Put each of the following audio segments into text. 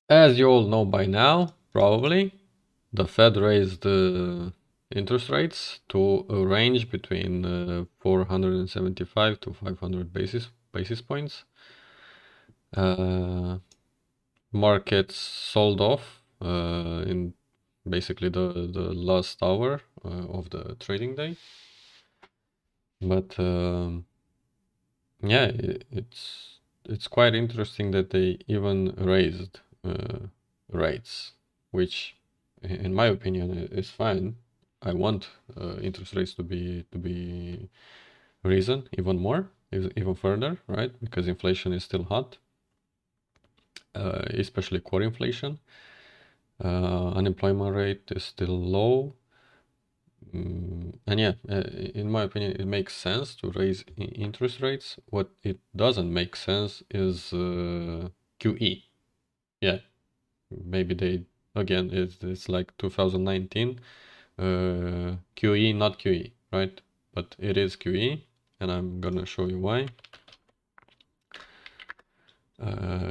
As you all know by now, probably, the Fed raised interest rates to a range between 475 to 500 basis points. Markets sold off in basically the last hour of the trading day. But yeah, it's quite interesting that they even raised rates, which, in my opinion, is fine. I want interest rates to be risen even more, even further, right? Because inflation is still hot, especially core inflation. Unemployment rate is still low. And yeah, in my opinion, it makes sense to raise interest rates. What it doesn't make sense is QE. Yeah, maybe they, again, it's like 2019, QE, not QE, right? But it is QE, and I'm gonna show you why.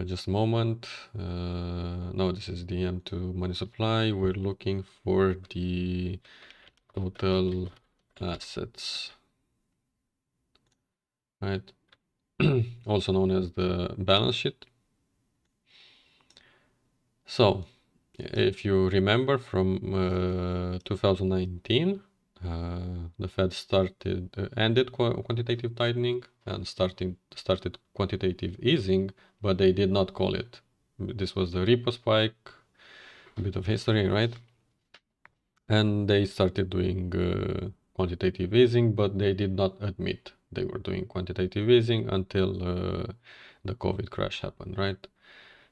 Just a moment. No, this is the M2 money supply. We're looking for the total assets, right? Also known as the balance sheet. So, if you remember from 2019, the Fed ended quantitative tightening and started quantitative easing, but they did not call it. This was the repo spike, a bit of history, right? And they started doing quantitative easing, but they did not admit they were doing quantitative easing until the COVID crash happened, right?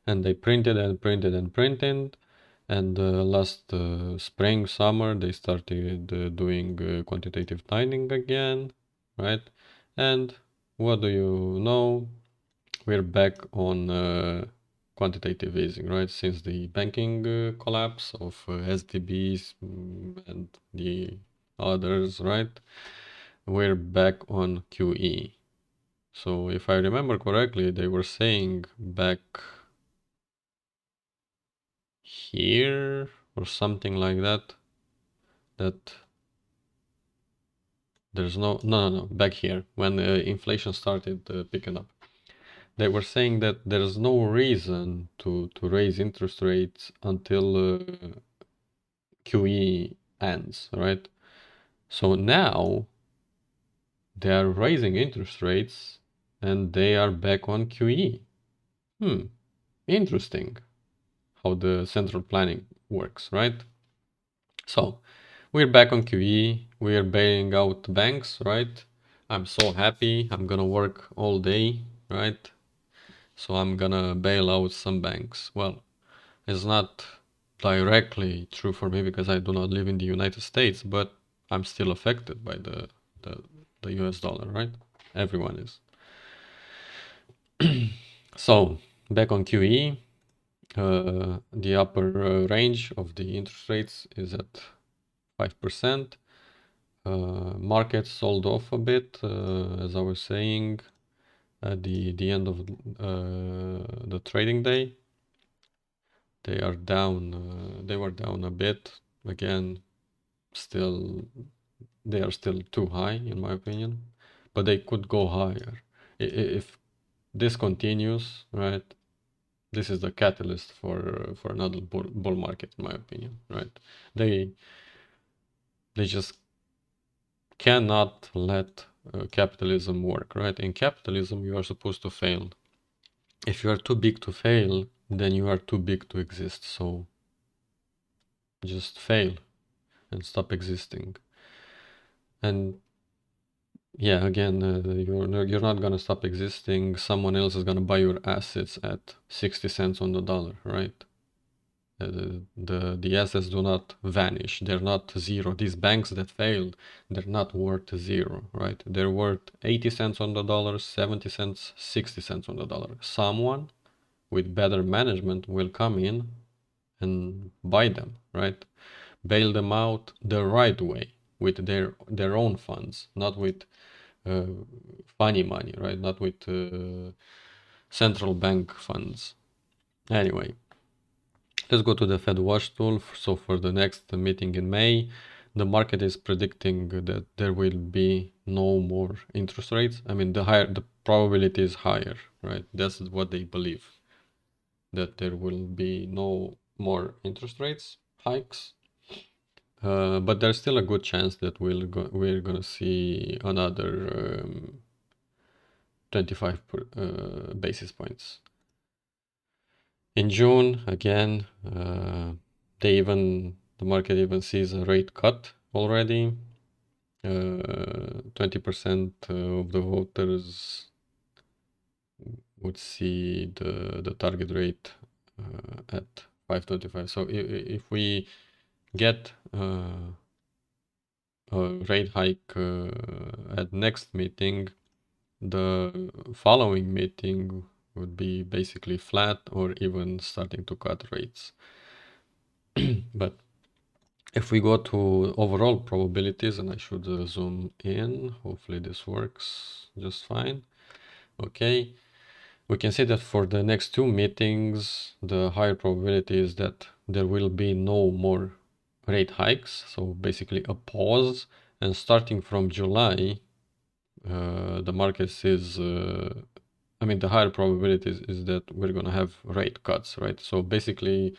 And they printed and printed and printed. And last spring, summer, they started doing quantitative tightening again, right? And what do you know? We're back on quantitative easing, right? Since the banking collapse of SDBs and the others, right? We're back on QE. So if I remember correctly, they were saying back here or something like that, that there's no, back here when inflation started picking up. They were saying that there's no reason to raise interest rates until QE ends, right? So now they are raising interest rates and they are back on QE. Interesting how the central planning works, right? So we're back on QE, we're bailing out banks, right? I'm so happy, I'm gonna work all day, right? So I'm gonna bail out some banks. Well, it's not directly true for me because I do not live in the United States, but I'm still affected by the, the US dollar, right? Everyone is. So back on QE, the upper range of the interest rates is at 5%. Markets sold off a bit, as I was saying, at the end of the trading day. They are down. They were down a bit again. Still, they are still too high in my opinion, but they could go higher if this continues, right? This is the catalyst for another bull market in my opinion, right? They just cannot let capitalism work, right? In capitalism, you are supposed to fail. If you are too big to fail, then you are too big to exist. So just fail and stop existing. And yeah, again, you're not gonna stop existing. Someone else is gonna buy your assets at 60 cents on the dollar, right? The assets do not vanish. They're not zero. These banks that failed, they're not worth zero, right? They're worth 80 cents on the dollar, 70 cents, 60 cents on the dollar. Someone with better management will come in and buy them, right? Bail them out the right way with their own funds, not with uh, funny money, right? Not with central bank funds. Anyway, Let's go to the Fed watch tool. So for the next meeting in May, the market is predicting that there will be no more interest rates. I mean, the probability is higher, right? That's what they believe, that there will be no more interest rates hikes. But there's still a good chance that we're gonna see another 25 basis points. In June, again, the market even sees a rate cut already. 20% of the voters would see the target rate at 5.25. So if we get a rate hike at next meeting, the following meeting would be basically flat or even starting to cut rates. But if we go to overall probabilities, and I should zoom in, hopefully this works just fine. Okay, we can see that for the next two meetings, the higher probability is that there will be no more rate hikes. So basically a pause, and starting from July, the market sees, I mean, the higher probability is that we're gonna have rate cuts, right? So basically,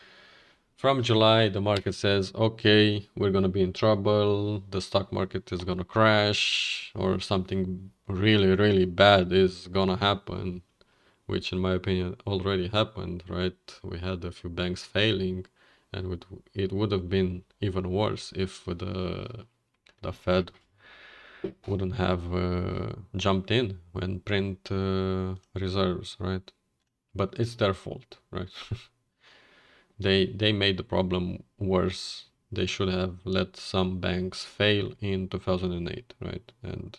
from July, the market says, okay, we're gonna be in trouble, the stock market is gonna crash, or something really, really bad is gonna happen, which in my opinion already happened, right? We had a few banks failing, and it would have been even worse if the Fed wouldn't have jumped in and print reserves, right? But it's their fault, right? They made the problem worse. They should have let some banks fail in 2008, right? And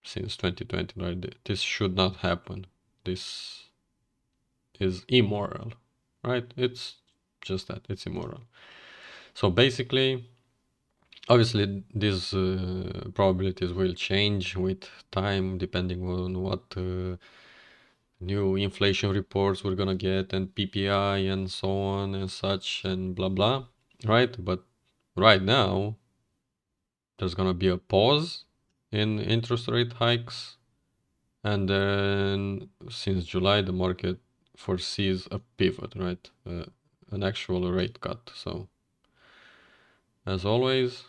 since 2020, right? This should not happen. This is immoral, right? It's just that, it's immoral. So basically, obviously, these probabilities will change with time depending on what new inflation reports we're gonna get, and PPI and so on and such and blah blah, right? But right now, there's gonna be a pause in interest rate hikes, and then since July, the market foresees a pivot, right? An actual rate cut. So, as always,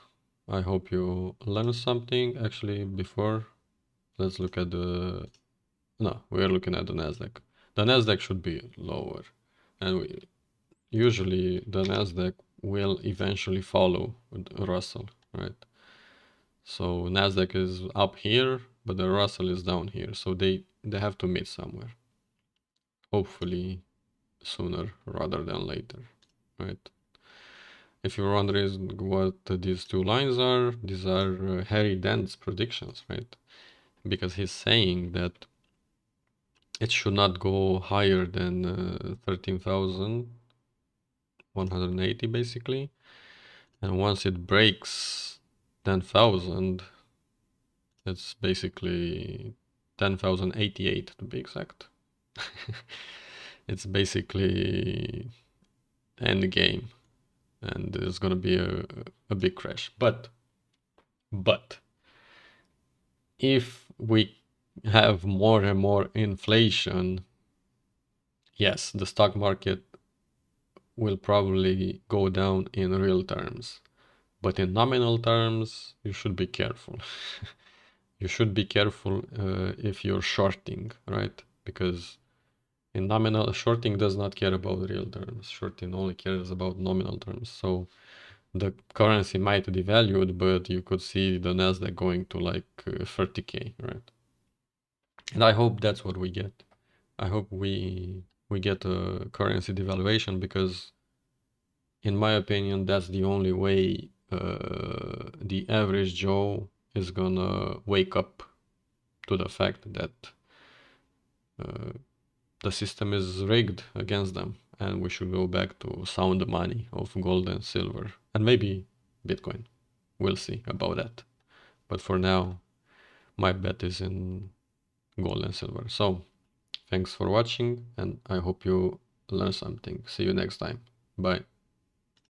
I hope you learned something. Actually, before, let's look at the... No, we're looking at the Nasdaq. The Nasdaq should be lower. And usually the Nasdaq will eventually follow Russell, right? So Nasdaq is up here, but the Russell is down here. So they have to meet somewhere. Hopefully sooner rather than later, right? If you're wondering what these two lines are, these are Harry Dent's predictions, right? Because he's saying that it should not go higher than 13,180 basically. And once it breaks 10,000, it's basically 10,088 to be exact. It's basically end game, and there's gonna be a big crash. But if we have more and more inflation, yes, the stock market will probably go down in real terms. But in nominal terms, you should be careful. You should be careful if you're shorting, right? Because in nominal, shorting does not care about real terms. Shorting only cares about nominal terms. So the currency might devalue, but you could see the Nasdaq going to like 30K, right? And I hope that's what we get. I hope we get a currency devaluation, because in my opinion, that's the only way the average Joe is gonna wake up to the fact that the system is rigged against them, and we should go back to sound money of gold and silver, and maybe Bitcoin. We'll see about that. But for now, my bet is in gold and silver. So, thanks for watching, and I hope you learn something. See you next time. Bye.